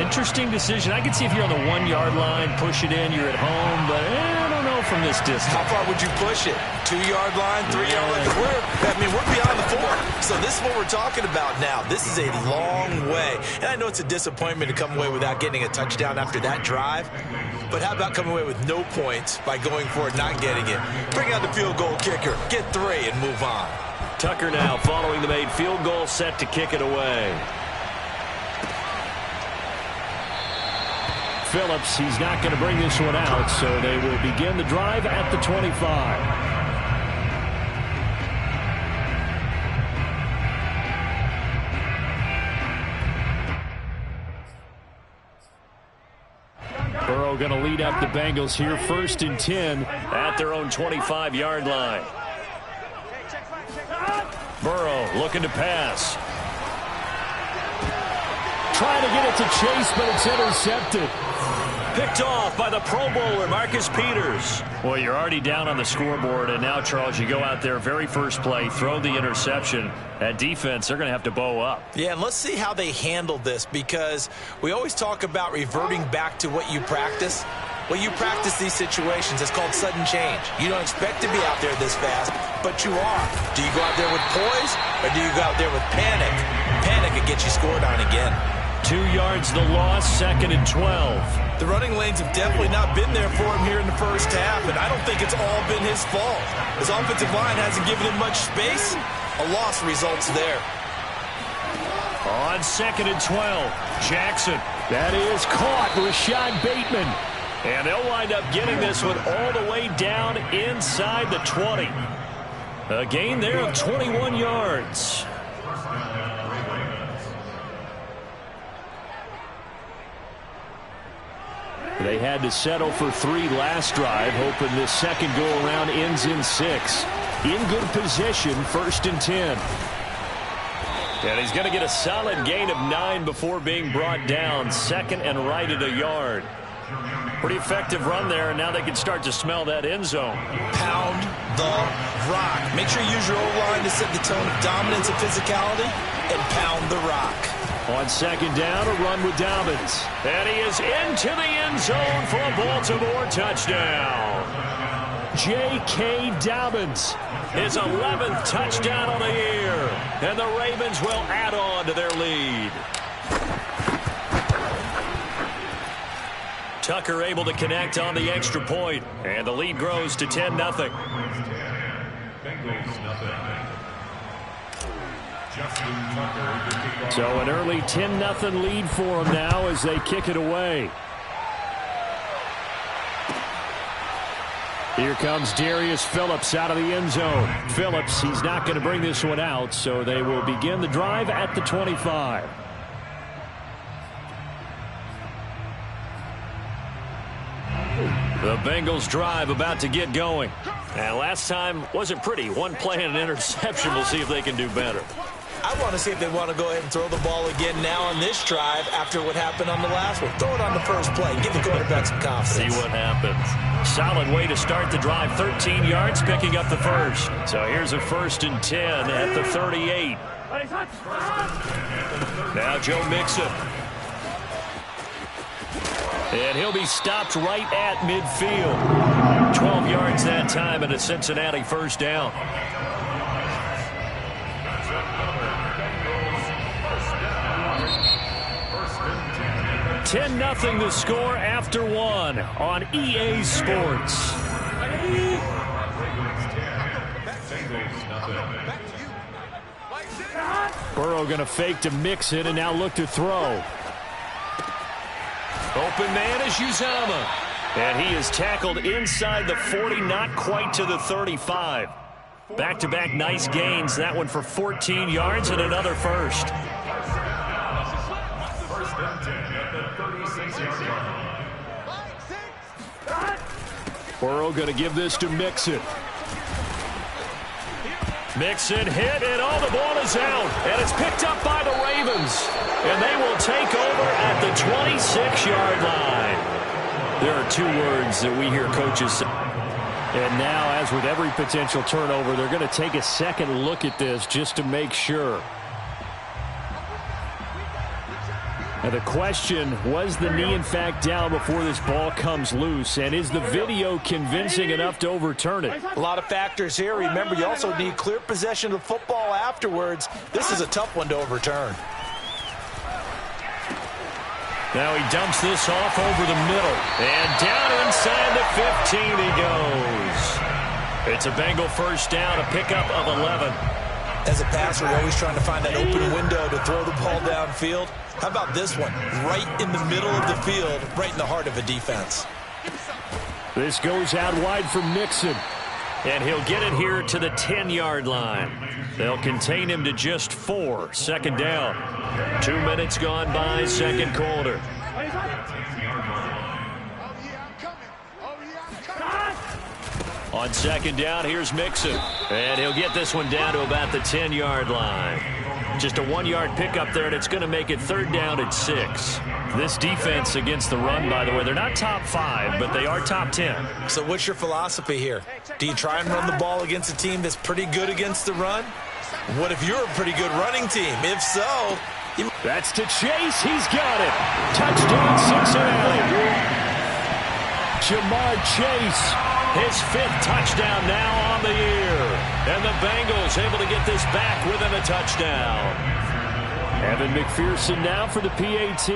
Interesting decision. I can see if you're on the 1-yard line, push it in, you're at home, but I don't know from this distance. How far would you push it? 2-yard line, 3-yard line? We're beyond the 4. So this is what we're talking about now. This is a long way. And I know it's a disappointment to come away without getting a touchdown after that drive. But how about coming away with no points by going for it, not getting it? Bring out the field goal kicker, get 3, and move on. Tucker now following the made field goal, set to kick it away. Phillips, he's not going to bring this one out, so they will begin the drive at the 25. Burrow going to lead up the Bengals here, 1st and 10 at their own 25-yard line. Burrow looking to pass. Trying to get it to Chase, but it's intercepted. Picked off by the Pro Bowler, Marcus Peters. Well, you're already down on the scoreboard, and now, Charles, you go out there, very first play, throw the interception. That defense, they're going to have to bow up. Yeah, and let's see how they handle this, because we always talk about reverting back to what you practice. Well, you practice these situations. It's called sudden change. You don't expect to be out there this fast, but you are. Do you go out there with poise, or do you go out there with panic? Panic could get you scored on again. 2 yards the loss, 2nd and 12. The running lanes have definitely not been there for him here in the first half, and I don't think it's all been his fault. His offensive line hasn't given him much space. A loss results there. On 2nd and 12, Jackson. That is caught, Rashad Bateman. And they'll wind up getting this one all the way down inside the 20. A gain there of 21 yards. They had to settle for 3 last drive, hoping this second go-around ends in 6. In good position, 1st and 10. And he's going to get a solid gain of 9 before being brought down. 2nd and right at a yard. Pretty effective run there, and now they can start to smell that end zone. Pound the rock. Make sure you use your O-line to set the tone of dominance and physicality, and pound the rock. On 2nd down, a run with Dobbins. And he is into the end zone for a Baltimore touchdown. J.K. Dobbins, his 11th touchdown on the year. And the Ravens will add on to their lead. Tucker able to connect on the extra point. And the lead grows to 10-0. So an early 10-0 lead for them now as they kick it away. Here comes Darius Phillips out of the end zone. Phillips, he's not going to bring this one out, so they will begin the drive at the 25. The Bengals drive about to get going. And last time wasn't pretty. One play and an interception. We'll see if they can do better. I want to see if they want to go ahead and throw the ball again now on this drive after what happened on the last one. Throw it on the first play. Give the quarterback some confidence. See what happens. Solid way to start the drive. 13 yards, picking up the first. So here's a 1st and 10 at the 38. Now Joe Mixon. And he'll be stopped right at midfield. 12 yards that time and a Cincinnati 1st down. 10-0 the score after 1 on EA Sports. Burrow going to fake to Mixon and now look to throw. Open man is Uzomah. And he is tackled inside the 40, not quite to the 35. Back-to-back nice gains. That one for 14 yards and another first. Burrow going to give this to Mixon. Mixon hit, and all the ball is out. And it's picked up by the Ravens. And they will take over at the 26-yard line. There are 2 words that we hear coaches say. And now, as with every potential turnover, they're going to take a second look at this just to make sure. And the question, was the knee in fact down before this ball comes loose? And is the video convincing enough to overturn it? A lot of factors here. Remember, you also need clear possession of the football afterwards. This is a tough one to overturn. Now he dumps this off over the middle. And down inside the 15 he goes. It's a Bengal first down, a pickup of 11. As a passer, you're always trying to find that open window to throw the ball downfield. How about this one? Right in the middle of the field, right in the heart of a defense. This goes out wide for Mixon. And he'll get it here to the 10-yard line. They'll contain him to just 4. Second down. 2 minutes gone by, second quarter. On second down, here's Mixon. And he'll get this one down to about the 10-yard line. Just a 1-yard pickup there, and it's going to make it third down at 6. This defense against the run, by the way, they're not top 5, but they are top 10. So what's your philosophy here? Do you try and run the ball against a team that's pretty good against the run? What if you're a pretty good running team? If so... That's to Chase. He's got it. Touchdown, Cincinnati. Jamar Chase. His 5th touchdown now on the year. And the Bengals able to get this back within a touchdown. Evan McPherson now for the PAT.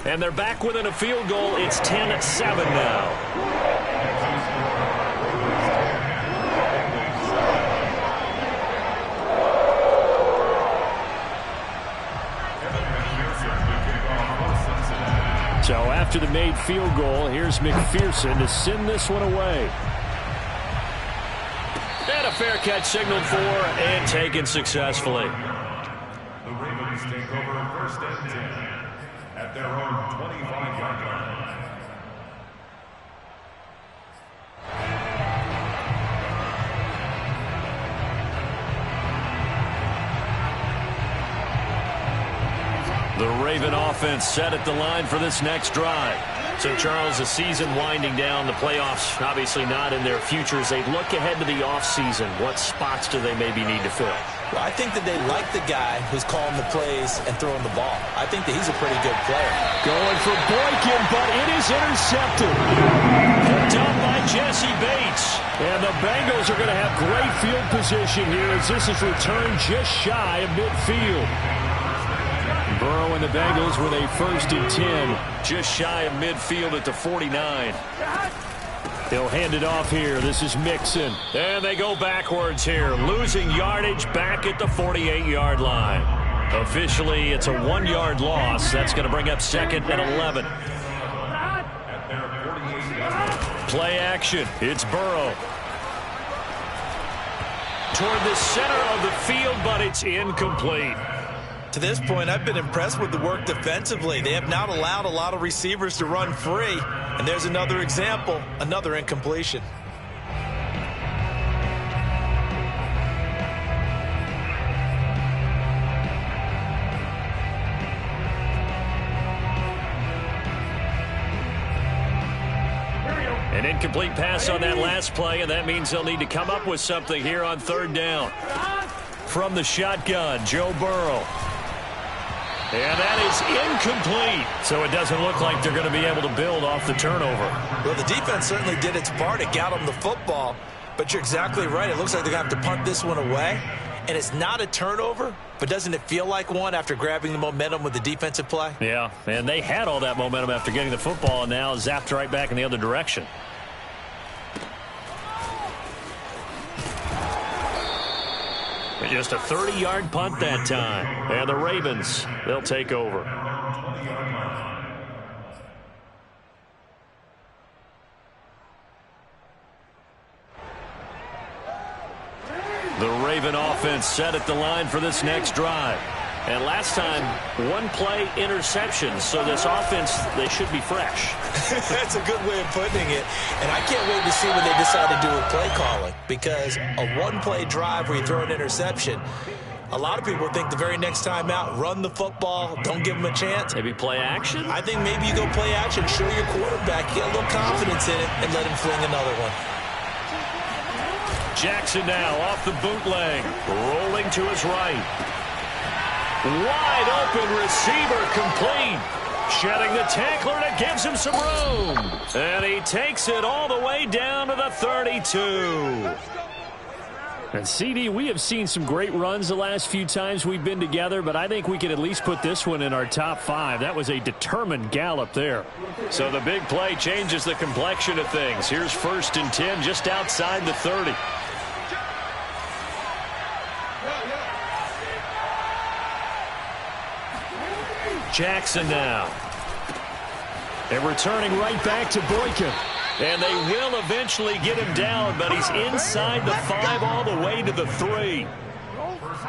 And they're back within a field goal. It's 10-7 now. So after the made field goal, here's McPherson to send this one away. And a fair catch signaled for and taken successfully. The Ravens take over first and 10 at their own 25-yard line. The Raven offense set at the line for this next drive. So, Charles, the season winding down, the playoffs obviously not in their futures. They look ahead to the offseason. What spots do they maybe need to fill? Well, I think that they like the guy who's calling the plays and throwing the ball. I think that he's a pretty good player. Going for Boykin, but it is intercepted. Picked up by Jesse Bates. And the Bengals are going to have great field position here as this is returned just shy of midfield. Burrow and the Bengals with a 1st and 10, just shy of midfield at the 49. They'll hand it off here. This is Mixon. And they go backwards here, losing yardage back at the 48-yard line. Officially, it's a 1-yard loss. That's going to bring up 2nd and 11. Play action. It's Burrow. Toward the center of the field, but it's incomplete. To this point, I've been impressed with the work defensively. They have not allowed a lot of receivers to run free. And there's another example, another incompletion. An incomplete pass on that last play, and that means they'll need to come up with something here on 3rd down. From the shotgun, Joe Burrow. And that is incomplete. So it doesn't look like they're going to be able to build off the turnover. Well, the defense certainly did its part. It got them the football. But you're exactly right. It looks like they're going to have to punt this one away. And it's not a turnover, but doesn't it feel like one after grabbing the momentum with the defensive play? Yeah, and they had all that momentum after getting the football and now zapped right back in the other direction. Just a 30-yard punt that time. And the Ravens, they'll take over. The Raven offense set at the line for this next drive. And last time, 1-play interception. So this offense, they should be fresh. That's a good way of putting it. And I can't wait to see when they decide to do with play calling. Because a 1-play drive where you throw an interception, a lot of people think the very next time out, run the football, don't give them a chance. Maybe play action? I think maybe you go play action, show your quarterback, get a little confidence in it, and let him fling another one. Jackson now off the bootleg, rolling to his right. Wide open receiver complete. Shedding the tackler, and it gives him some room. And he takes it all the way down to the 32. And CD, we have seen some great runs the last few times we've been together, but I think we can at least put this one in our top 5. That was a determined gallop there. So the big play changes the complexion of things. Here's 1st and 10 just outside the 30. Jackson now. And returning right back to Boykin. And they will eventually get him down, but he's inside the 5 all the way to the 3.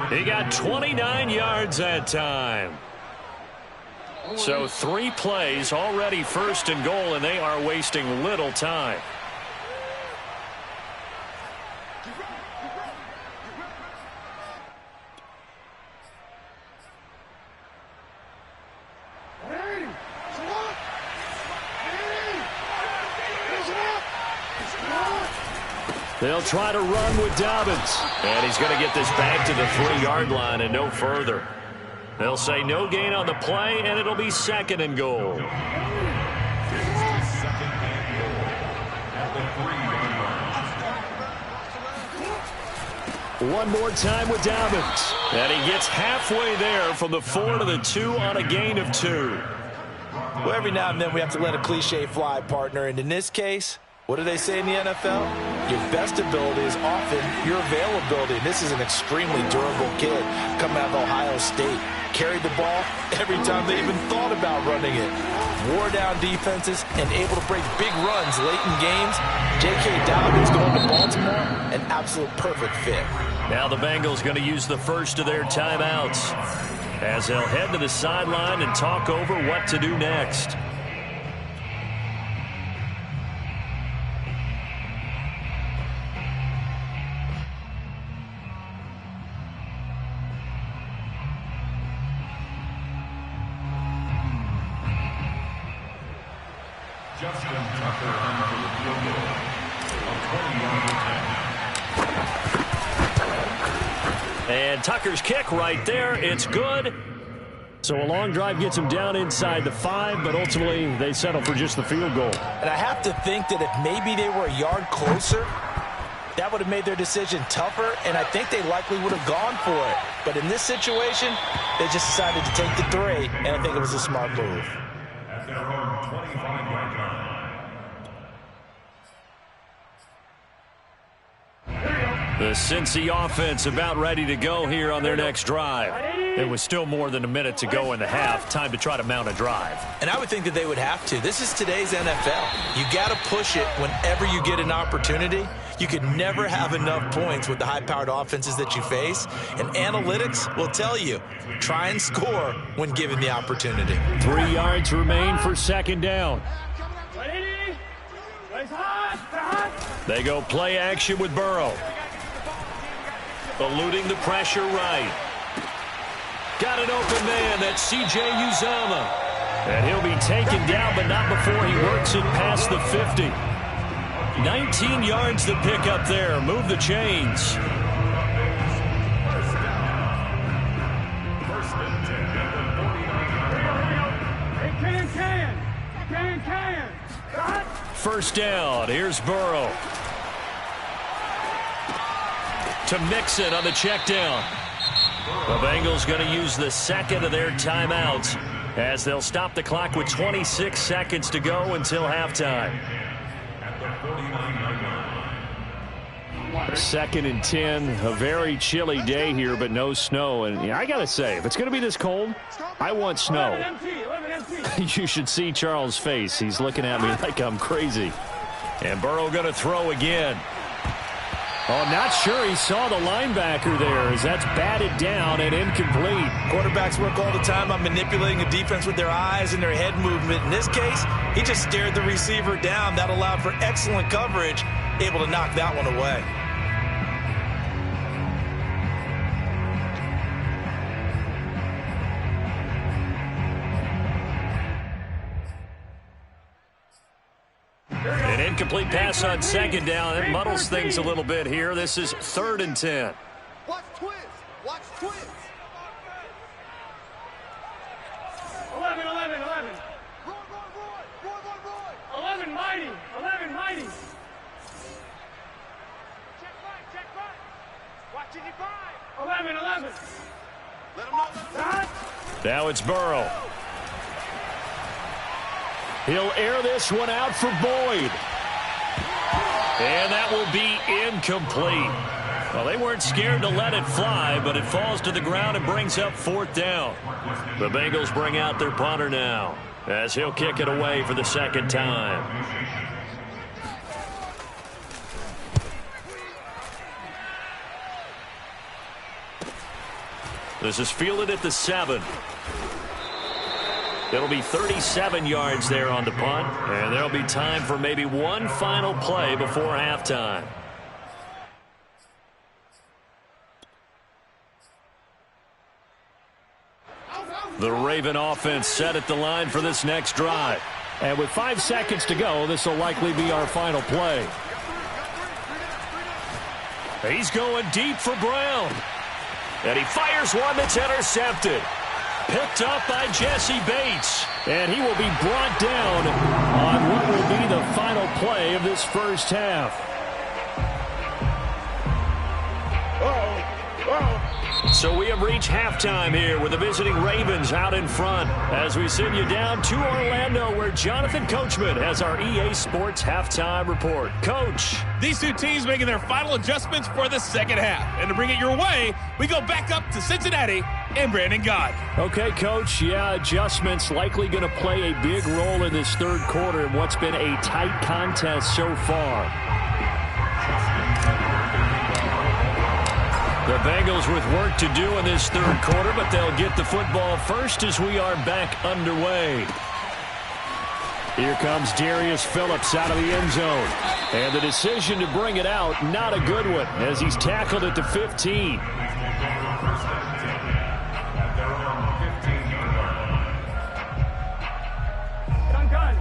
He got 29 yards that time. So 3 plays, already 1st and goal, and they are wasting little time. They'll try to run with Dobbins. And he's going to get this back to the 3-yard line and no further. They'll say no gain on the play, and it'll be 2nd and goal. One more time with Dobbins. And he gets halfway there from the 4 to the 2 on a gain of 2. Well, every now and then we have to let a cliche fly, partner. And in this case, what do they say in the NFL? Your best ability is often your availability. And this is an extremely durable kid coming out of Ohio State. Carried the ball every time they even thought about running it. Wore down defenses and able to break big runs late in games. J.K. Dobbins going to Baltimore, an absolute perfect fit. Now the Bengals going to use the first of their timeouts as they'll head to the sideline and talk over what to do next. And Tucker's kick right there. It's good. So a long drive gets him down inside the 5, but ultimately they settle for just the field goal. And I have to think that if maybe they were a yard closer, that would have made their decision tougher, and I think they likely would have gone for it. But in this situation, they just decided to take the 3, and I think it was a smart move. At their own 25-yard line. The Cincy offense about ready to go here on their next drive. There was still more than a minute to go in the half. Time to try to mount a drive. And I would think that they would have to. This is today's NFL. You got to push it whenever you get an opportunity. You could never have enough points with the high-powered offenses that you face. And analytics will tell you, try and score when given the opportunity. 3 yards remain for 2nd down. They go play action with Burrow. Eluding the pressure right. Got an open man. That's C.J. Uzomah. And he'll be taken down, but not before he works it past the 50. 19 yards to pick up there. Move the chains. First down. Here's Burrow. To Mixon on the check down. The Bengals going to use the 2nd of their timeouts as they'll stop the clock with 26 seconds to go until halftime. 2nd and 10, a very chilly day here, but no snow. And I got to say, if it's going to be this cold, I want snow. You should see Charles' face. He's looking at me like I'm crazy. And Burrow going to throw again. Oh, not sure he saw the linebacker there as that's batted down and incomplete. Quarterbacks work all the time on manipulating a defense with their eyes and their head movement. In this case, he just stared the receiver down. That allowed for excellent coverage, able to knock that one away. An incomplete pass on 2nd down. It muddles things a little bit here. This is 3rd and 10. Watch twist. Watch twist. Now it's Burrow. He'll air this one out for Boyd. And that will be incomplete. Well, they weren't scared to let it fly, but it falls to the ground and brings up 4th down. The Bengals bring out their punter now, as he'll kick it away for the 2nd time. This is fielded at the 7. It'll be 37 yards there on the punt, and there'll be time for maybe one final play before halftime. The Raven offense set at the line for this next drive. And with 5 seconds to go, this will likely be our final play. He's going deep for Brown. And he fires one that's intercepted. Picked up by Jesse Bates. And he will be brought down on what will be the final play of this first half. So we have reached halftime here with the visiting Ravens out in front as we send you down to Orlando where Jonathan Coachman has our EA Sports halftime report. Coach. These two teams making their final adjustments for the second half. And to bring it your way, we go back up to Cincinnati and Brandon Gott. Okay, Coach. Yeah, adjustments likely going to play a big role in this third quarter in what's been a tight contest so far. The Bengals with work to do in this third quarter, but they'll get the football first as we are back underway. Here comes Darius Phillips out of the end zone. And the decision to bring it out, not a good one, as he's tackled at the 15.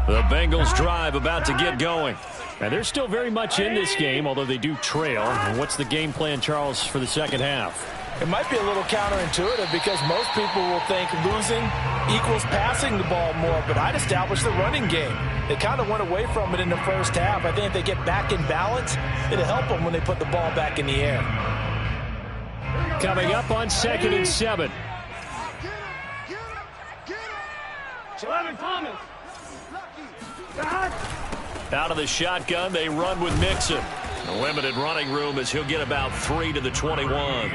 The Bengals drive about to get going. And they're still very much in this game, although they do trail. And what's the game plan, Charles, for the second half? It might be a little counterintuitive because most people will think losing equals passing the ball more, but I'd establish the running game. They kind of went away from it in the first half. I think if they get back in balance, it'll help them when they put the ball back in the air. Coming up on 2nd and 7. Out of the shotgun, they run with Mixon. A limited running room as he'll get about 3 to the 21.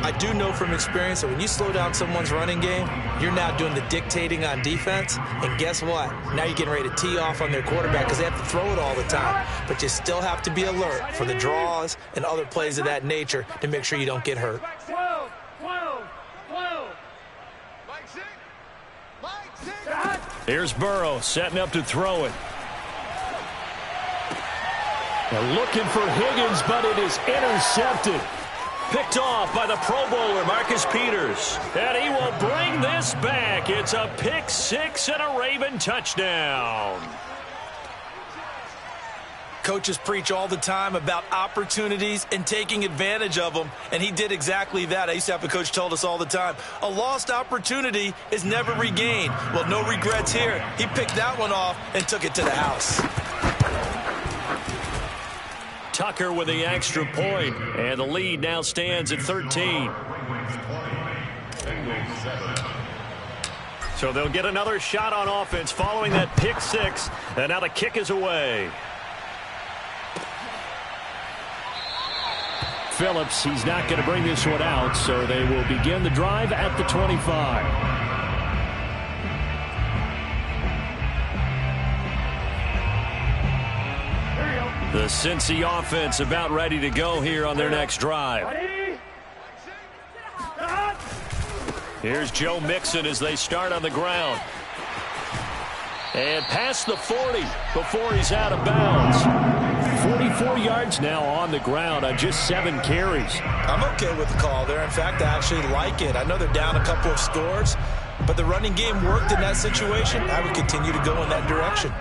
I do know from experience that when you slow down someone's running game, you're now doing the dictating on defense. And guess what? Now you're getting ready to tee off on their quarterback because they have to throw it all the time. But you still have to be alert for the draws and other plays of that nature to make sure you don't get hurt. Here's Burrow setting up to throw it. They're looking for Higgins, but it is intercepted. Picked off by the Pro Bowler, Marcus Peters. And he will bring this back. It's a pick 6 and a Raven touchdown. Coaches preach all the time about opportunities and taking advantage of them, and he did exactly that. I used to have a coach told us all the time, a lost opportunity is never regained. Well, no regrets here. He picked that one off and took it to the house. Tucker with the extra point, and the lead now stands at 13. So they'll get another shot on offense following that pick 6, and now the kick is away. Phillips, he's not going to bring this one out, so they will begin the drive at the 25. The Cincy offense about ready to go here on their next drive. Here's Joe Mixon as they start on the ground. And past the 40 before he's out of bounds. 44 yards now on the ground on just 7 carries. I'm okay with the call there. In fact, I actually like it. I know they're down a couple of scores, but the running game worked in that situation. I would continue to go in that direction.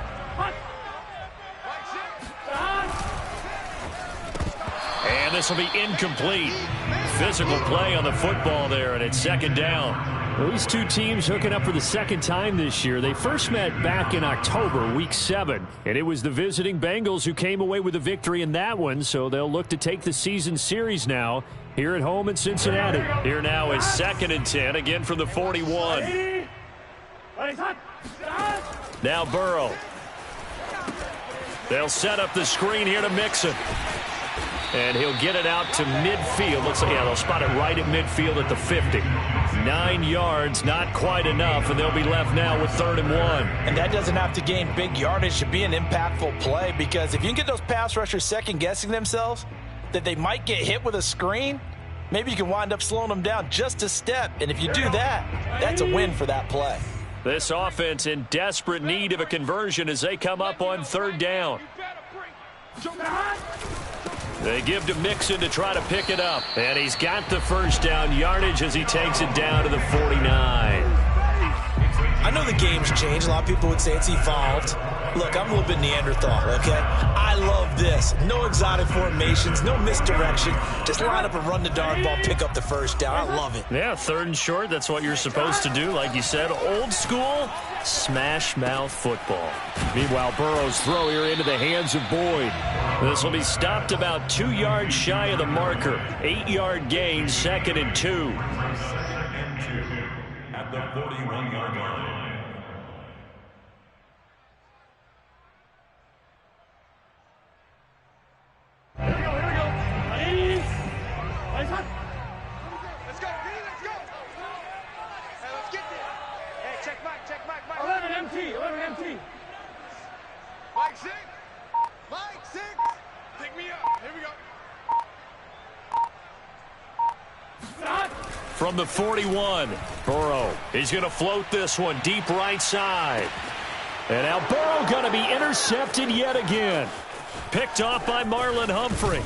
And this will be incomplete. Physical play on the football there, and it's 2nd down. Well, these two teams hooking up for the second time this year. They first met back in October, Week 7, and it was the visiting Bengals who came away with a victory in that one, so they'll look to take the season series now here at home in Cincinnati. Here now is 2nd and 10, again from the 41. Now Burrow. They'll set up the screen here to Mixon. And he'll get it out to midfield. Looks like, yeah, they'll spot it right at midfield at the 50. 9 yards, not quite enough, and they'll be left now with 3rd and 1. And that doesn't have to gain big yardage to be an impactful play, because if you can get those pass rushers second-guessing themselves that they might get hit with a screen, maybe you can wind up slowing them down just a step. And if you do that, that's a win for that play. This offense in desperate need of a conversion as they come up on 3rd down. They give to Mixon to try to pick it up. And he's got the 1st down yardage as he takes it down to the 49. I know the game's changed. A lot of people would say it's evolved. Look, I'm a little bit Neanderthal, okay? I love this. No exotic formations, no misdirection. Just line up and run the darn ball, pick up the 1st down. I love it. Yeah, 3rd and short, that's what you're supposed to do. Like you said, old school, smash mouth football. Meanwhile, Burrow's throw here into the hands of Boyd. This will be stopped about 2 yards shy of the marker. 8-yard gain, 2nd and 2. 2nd and 2 at the 41-yard line. From the 41, Burrow. He's going to float this one deep right side. And now Burrow going to be intercepted yet again. Picked off by Marlon Humphrey.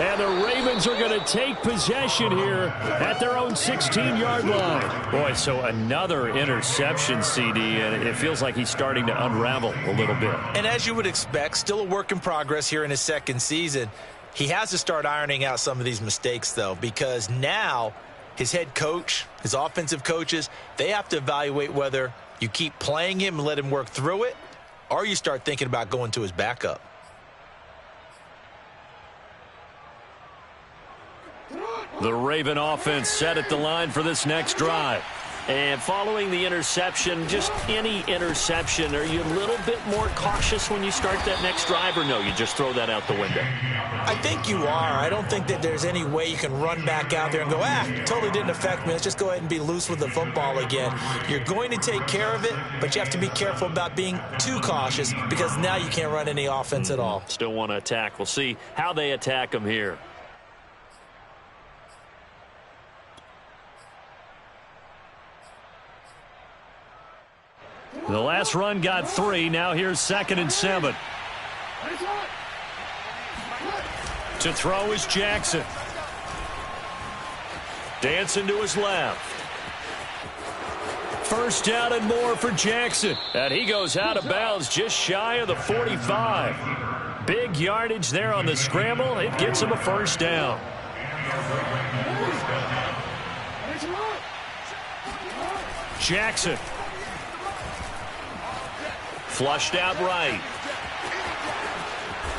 And the Ravens are going to take possession here at their own 16-yard line. Boy, so another interception, CD, and it feels like he's starting to unravel a little bit. And as you would expect, still a work in progress here in his 2nd season. He has to start ironing out some of these mistakes, though, because now his head coach, his offensive coaches, they have to evaluate whether you keep playing him and let him work through it, or you start thinking about going to his backup. The Raven offense set at the line for this next drive. And following the interception, just any interception, are you a little bit more cautious when you start that next drive, or no, you just throw that out the window? I think you are. I don't think that there's any way you can run back out there and go, totally didn't affect me. Let's just go ahead and be loose with the football again. You're going to take care of it, but you have to be careful about being too cautious, because now you can't run any offense at all. Still want to attack. We'll see how they attack them here. The last run got 3. Now here's 2nd and 7. To throw is Jackson. Dancing to his left. 1st down and more for Jackson. And he goes out of bounds just shy of the 45. Big yardage there on the scramble. It gets him a 1st down. Jackson. Flushed out right.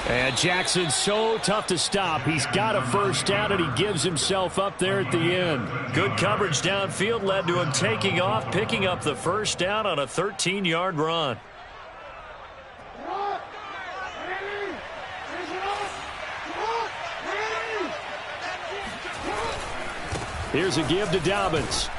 And Jackson's so tough to stop. He's got a 1st down, and he gives himself up there at the end. Good coverage downfield led to him taking off, picking up the 1st down on a 13-yard run. Here's a give to Dobbins.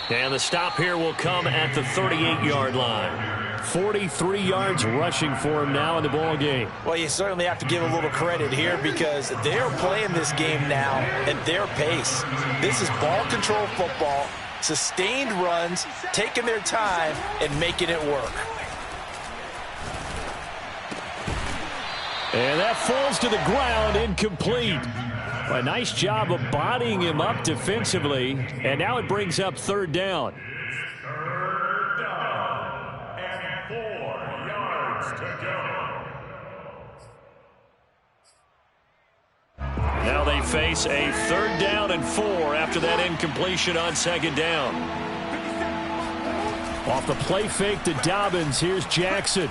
And the stop here will come at the 38-yard line. 43 yards rushing for him now in the ball game. Well, you certainly have to give a little credit here, because they're playing this game now at their pace. This is ball control football, sustained runs, taking their time and making it work. And that falls to the ground, incomplete. A nice job of bodying him up defensively, and now it brings up 3rd down. 3rd down and 4 yards to go. Now they face a 3rd down and 4 after that incompletion on 2nd down. Off the play fake to Dobbins, here's Jackson.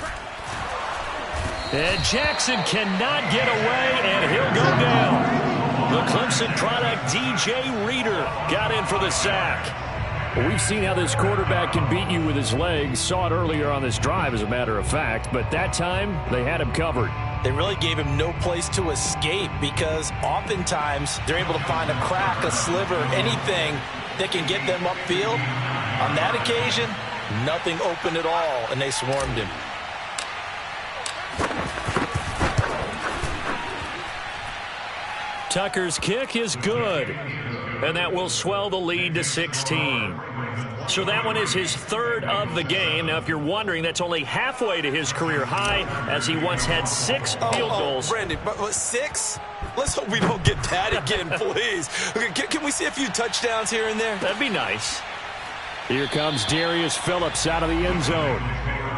And Jackson cannot get away, and he'll go down. The Clemson product, DJ Reader, got in for the sack. Well, we've seen how this quarterback can beat you with his legs. Saw it earlier on this drive, as a matter of fact. But that time, they had him covered. They really gave him no place to escape because oftentimes they're able to find a crack, a sliver, anything that can get them upfield. On that occasion, nothing open at all, and they swarmed him. Tucker's kick is good, and that will swell the lead to 16. So that one is his third of the game. Now, if you're wondering, that's only halfway to his career high, as he once had 6 field goals. Brandon, but 6? Let's hope we don't get that again, please. Okay, can we see a few touchdowns here and there? That'd be nice. Here comes Darius Phillips out of the end zone.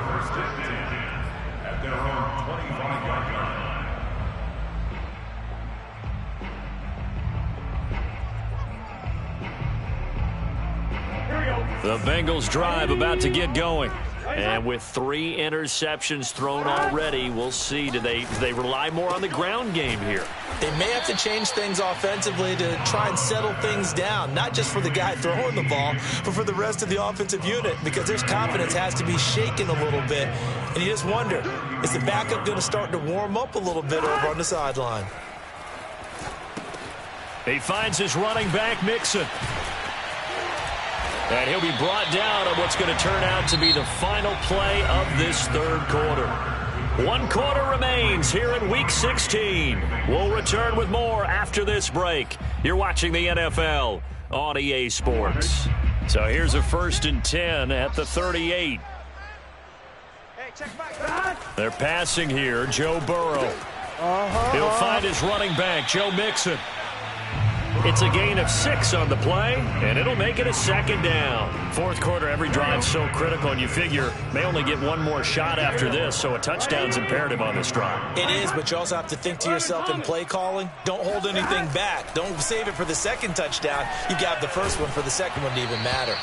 First and 10 at their own 25-yard line. The Bengals drive about to get going. And with 3 interceptions thrown already, we'll see. Do they rely more on the ground game here? They may have to change things offensively to try and settle things down, not just for the guy throwing the ball, but for the rest of the offensive unit, because their confidence has to be shaken a little bit. And you just wonder, is the backup going to start to warm up a little bit over on the sideline? He finds his running back, Mixon. And he'll be brought down on what's going to turn out to be the final play of this third quarter. 1 quarter remains here in Week 16. We'll return with more after this break. You're watching the NFL on EA Sports. So here's a 1st and 10 at the 38. They're passing here, Joe Burrow. He'll find his running back, Joe Mixon. It's a gain of 6 on the play, and it'll make it a 2nd down. 4th quarter, every drive's so critical, and you figure may only get 1 more shot after this, so a touchdown's imperative on this drive. It is, but you also have to think to yourself in play calling, don't hold anything back. Don't save it for the 2nd touchdown. You got the 1st one for the 2nd one to even matter.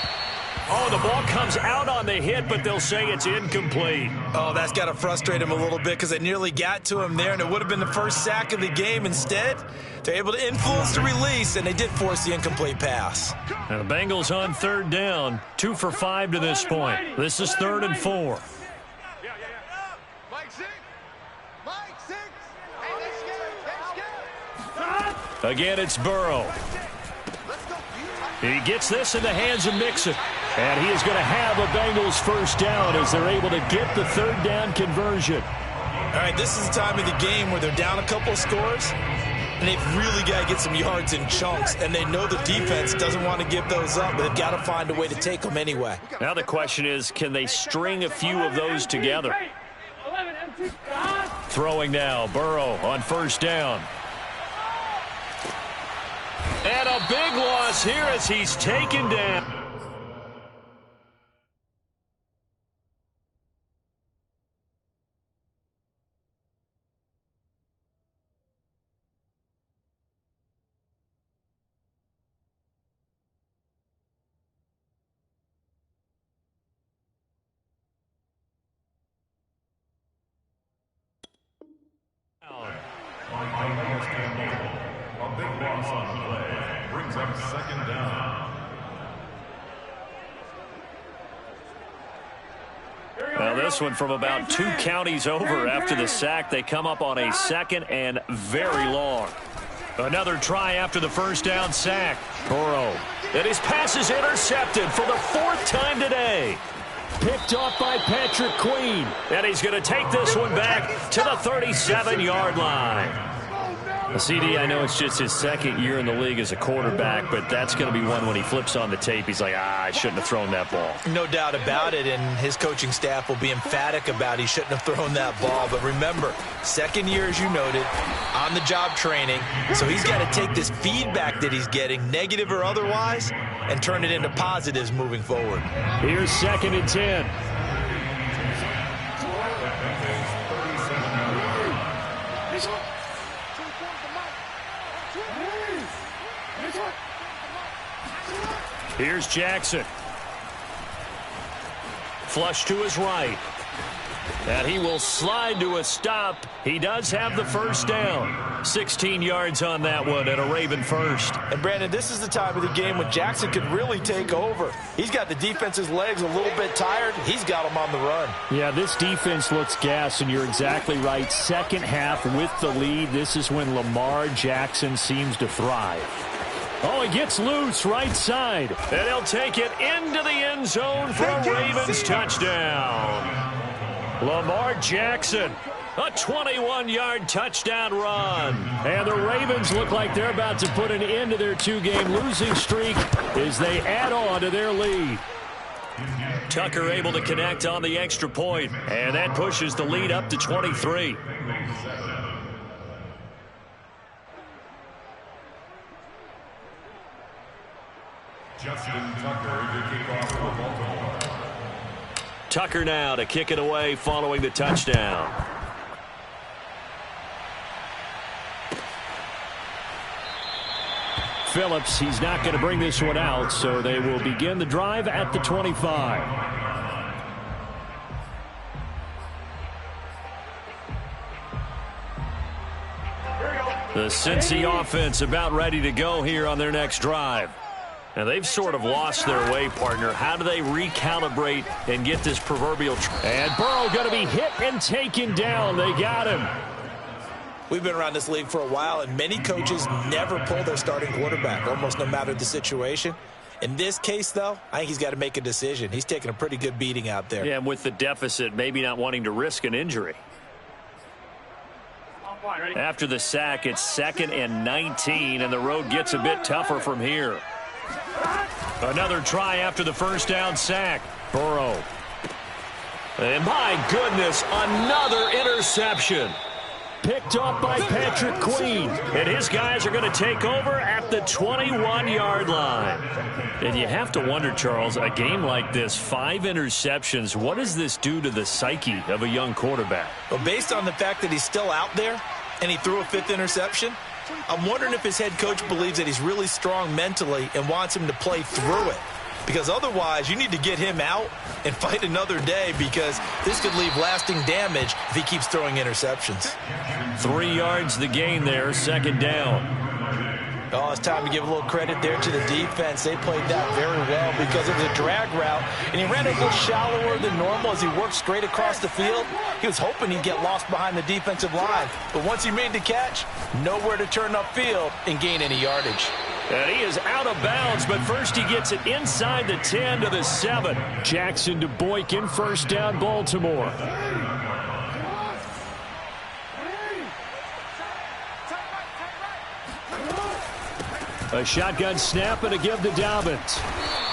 Oh, the ball comes out on the hit, but they'll say it's incomplete. Oh, that's got to frustrate him a little bit because they nearly got to him there, and it would have been the first sack of the game. Instead, they're able to influence the release, and they did force the incomplete pass. And the Bengals on 3rd down, 2 for 5 to this point. This is 3rd and 4. Again, it's Burrow. He gets this in the hands of Mixon. And he is going to have a Bengals 1st down as they're able to get the 3rd down conversion. All right, this is the time of the game where they're down a couple of scores, and they've really got to get some yards in chunks, and they know the defense doesn't want to give those up, but they've got to find a way to take them anyway. Now the question is, can they string a few of those together? Throwing now, Burrow on 1st down. And a big loss here as he's taken down. A big loss on the play brings up 2nd down. Now this one from about 2 counties over after the sack. They come up on a 2nd and very long. Another try after the 1st down sack. Burrow. And his pass is intercepted for the 4th time today. Picked off by Patrick Queen. And he's going to take this one back to the 37-yard line. CD, I know it's just his 2nd year in the league as a quarterback, but that's going to be one when he flips on the tape. He's like, I shouldn't have thrown that ball. No doubt about it, and his coaching staff will be emphatic about he shouldn't have thrown that ball. But remember, 2nd year, as you noted, on-the-job training, so he's got to take this feedback that he's getting, negative or otherwise, and turn it into positives moving forward. Here's 2nd and 10. Here's Jackson. Flush to his right. And he will slide to a stop. He does have the 1st down. 16 yards on that one and a Raven first. And Brandon, this is the time of the game when Jackson could really take over. He's got the defense's legs a little bit tired. He's got them on the run. Yeah, this defense looks gassed, and you're exactly right. Second half with the lead, this is when Lamar Jackson seems to thrive. Oh, he gets loose right side. And he'll take it into the end zone for a Ravens touchdown. Lamar Jackson, a 21-yard touchdown run. And the Ravens look like they're about to put an end to their two-game losing streak as they add on to their lead. Tucker able to connect on the extra point, and that pushes the lead up to 23. Justin Tucker to kick off for Baltimore. Tucker now to kick it away following the touchdown. Phillips, he's not going to bring this one out, so they will begin the drive at the 25. The Cincy offense about ready to go here on their next drive. Now, they've sort of lost their way, partner. How do they recalibrate and get this proverbial... And Burrow going to be hit and taken down. They got him. We've been around this league for a while, and many coaches never pull their starting quarterback, almost no matter the situation. In this case, though, I think he's got to make a decision. He's taking a pretty good beating out there. Yeah, and with the deficit, maybe not wanting to risk an injury. After the sack, it's 2nd and 19, and the road gets a bit tougher from here. Another try after the first down sack. Burrow. And my goodness, another interception. Picked up by Patrick Queen. And his guys are going to take over at the 21-yard line. And you have to wonder, Charles, a game like this, 5 interceptions, what does this do to the psyche of a young quarterback? Well, based on the fact that he's still out there and he threw a 5th interception, I'm wondering if his head coach believes that he's really strong mentally and wants him to play through it. Because otherwise, you need to get him out and fight another day, because this could leave lasting damage if he keeps throwing interceptions. 3 yards the gain there, 2nd down. Oh, it's time to give a little credit there to the defense. They played that very well because it was a drag route, and he ran it a little shallower than normal as he worked straight across the field. He was hoping he'd get lost behind the defensive line, but once he made the catch, nowhere to turn upfield and gain any yardage. And he is out of bounds, but first he gets it inside the 10 to the 7. Jackson to Boykin, first down, Baltimore. A shotgun snap and a give to Dobbins.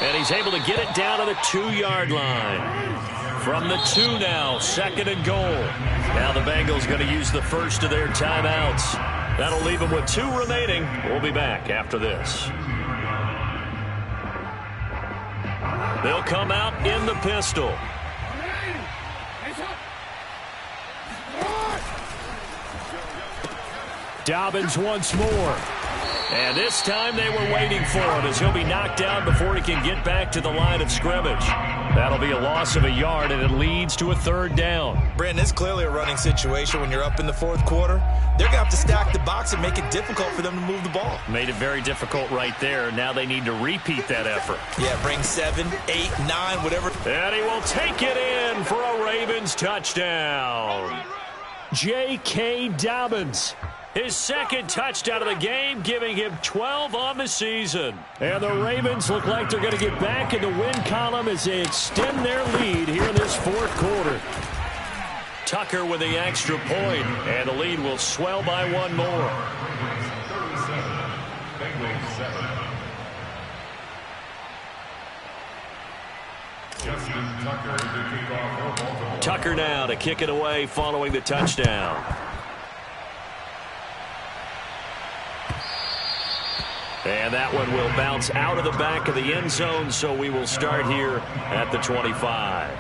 And he's able to get it down to the 2-yard line. From the 2 now, 2nd and goal. Now the Bengals going to use the first of their timeouts. That'll leave them with 2 remaining. We'll be back after this. They'll come out in the pistol. Dobbins once more. And this time they were waiting for him, as he'll be knocked down before he can get back to the line of scrimmage. That'll be a loss of a yard, and it leads to a 3rd down. Brandon, it's clearly a running situation when you're up in the 4th quarter. They're going to have to stack the box and make it difficult for them to move the ball. Made it very difficult right there. Now they need to repeat that effort. Yeah, bring 7, 8, 9, whatever. And he will take it in for a Ravens touchdown. J.K. Dobbins. His 2nd touchdown of the game, giving him 12 on the season. And the Ravens look like they're going to get back in the win column as they extend their lead here in this 4th quarter. Tucker with the extra point, and the lead will swell by 1 more. 37, Bengals 7. Justin Tucker to kick off for Baltimore. Tucker now to kick it away following the touchdown. And that one will bounce out of the back of the end zone, so we will start here at the 25.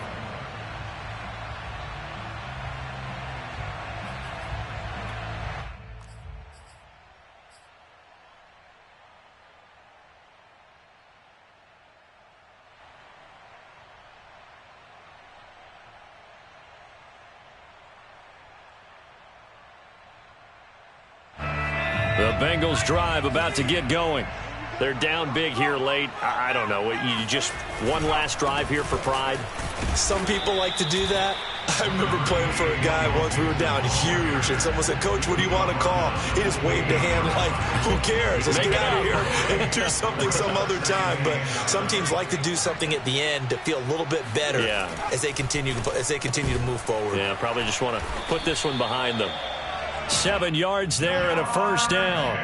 The Bengals drive about to get going. They're down big here late. I don't know. You just one last drive here for pride? Some people like to do that. I remember playing for a guy once. We were down huge, and someone said, "Coach, what do you want to call?" He just waved a hand like, "Who cares? Let's get out of here and do something some other time." But some teams like to do something at the end to feel a little bit better as they continue to move forward. Yeah, probably just want to put this one behind them. 7 yards there and a first down.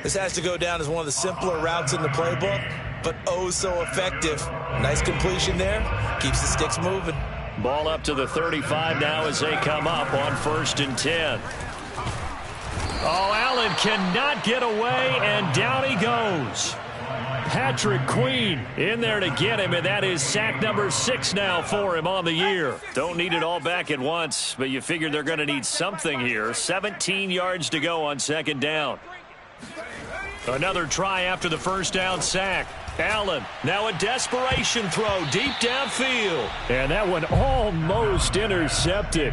This has to go down as one of the simpler routes in the playbook, but oh so effective. Nice completion there. Keeps the sticks moving. Ball up to the 35 now as they come up on 1st and 10. Oh, Allen cannot get away, and down he goes. Patrick Queen in there to get him, and that is sack number 6 now for him on the year. Don't need it all back at once, but you figure they're going to need something here. 17 yards to go on 2nd down. Another try after the first down sack. Allen, now a desperation throw deep downfield. And that one almost intercepted.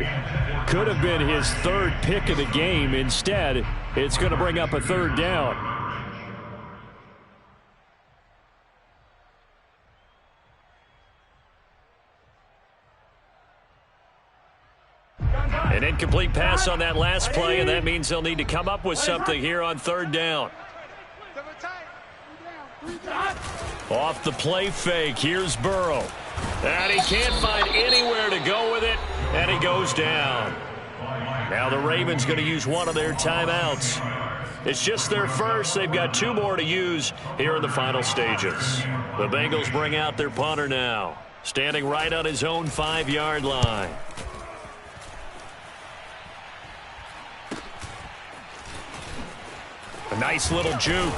Could have been his 3rd pick of the game. Instead, it's going to bring up a 3rd down. An incomplete pass on that last play, and that means they'll need to come up with something here on 3rd down. Off the play fake, here's Burrow. And he can't find anywhere to go with it, and he goes down. Now the Ravens going to use one of their timeouts. It's just their first. They've got 2 more to use here in the final stages. The Bengals bring out their punter now, standing right on his own 5-yard line. A nice little juke.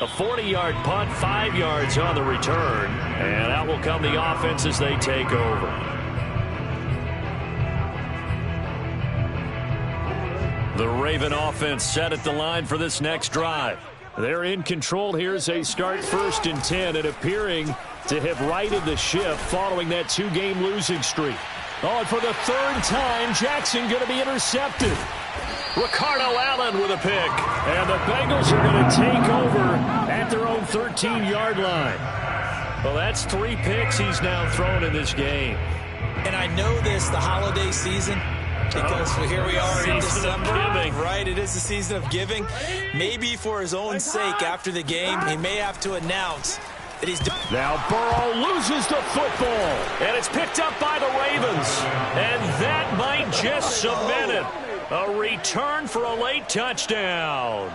A 40-yard punt, 5 yards on the return. And out will come the offense as they take over. The Raven offense set at the line for this next drive. They're in control here as they start 1st and 10 and appearing to have righted the ship following that 2-game losing streak. Oh, and for the 3rd time, Jackson going to be intercepted. Ricardo Allen with a pick. And the Bengals are going to take over at their own 13-yard line. Well, that's 3 picks he's now thrown in this game. And I know this, the holiday season, because here we are in December, right? It is the season of giving. Maybe for his own sake after the game, he may have to announce that he's... Now Burrow loses the football, and it's picked up by the Ravens. And that might just cement it. A return for a late touchdown.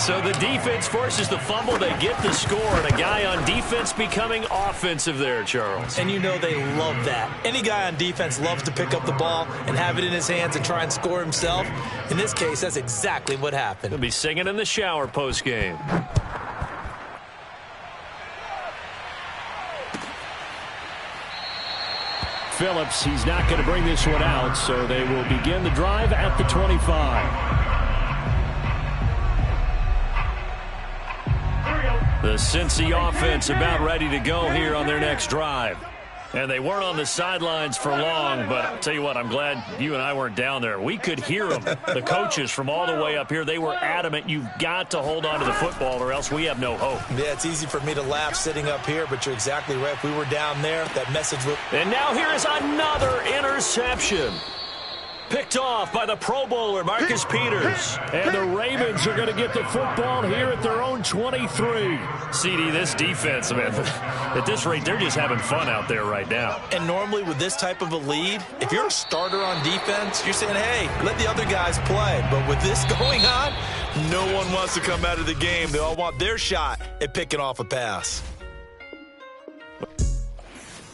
So the defense forces the fumble. They get the score, and a guy on defense becoming offensive there, Charles. And you know they love that. Any guy on defense loves to pick up the ball and have it in his hands and try and score himself. In this case, that's exactly what happened. He'll be singing in the shower post-game. Phillips, he's not going to bring this one out, so they will begin the drive at the 25. The Cincy offense about ready to go here on their next drive. And they weren't on the sidelines for long, but I'll tell you what, I'm glad you and I weren't down there. We could hear them, the coaches from all the way up here. They were adamant, you've got to hold on to the football or else we have no hope. Yeah, it's easy for me to laugh sitting up here, but you're exactly right. If we were down there, that message would... And now here is another interception. Picked off by the Pro Bowler, Marcus Peters. And the Ravens are going to get the football here at their own 23. CD, this defense, man, at this rate, they're just having fun out there right now. And normally with this type of a lead, if you're a starter on defense, you're saying, hey, let the other guys play. But with this going on, no one wants to come out of the game. They all want their shot at picking off a pass.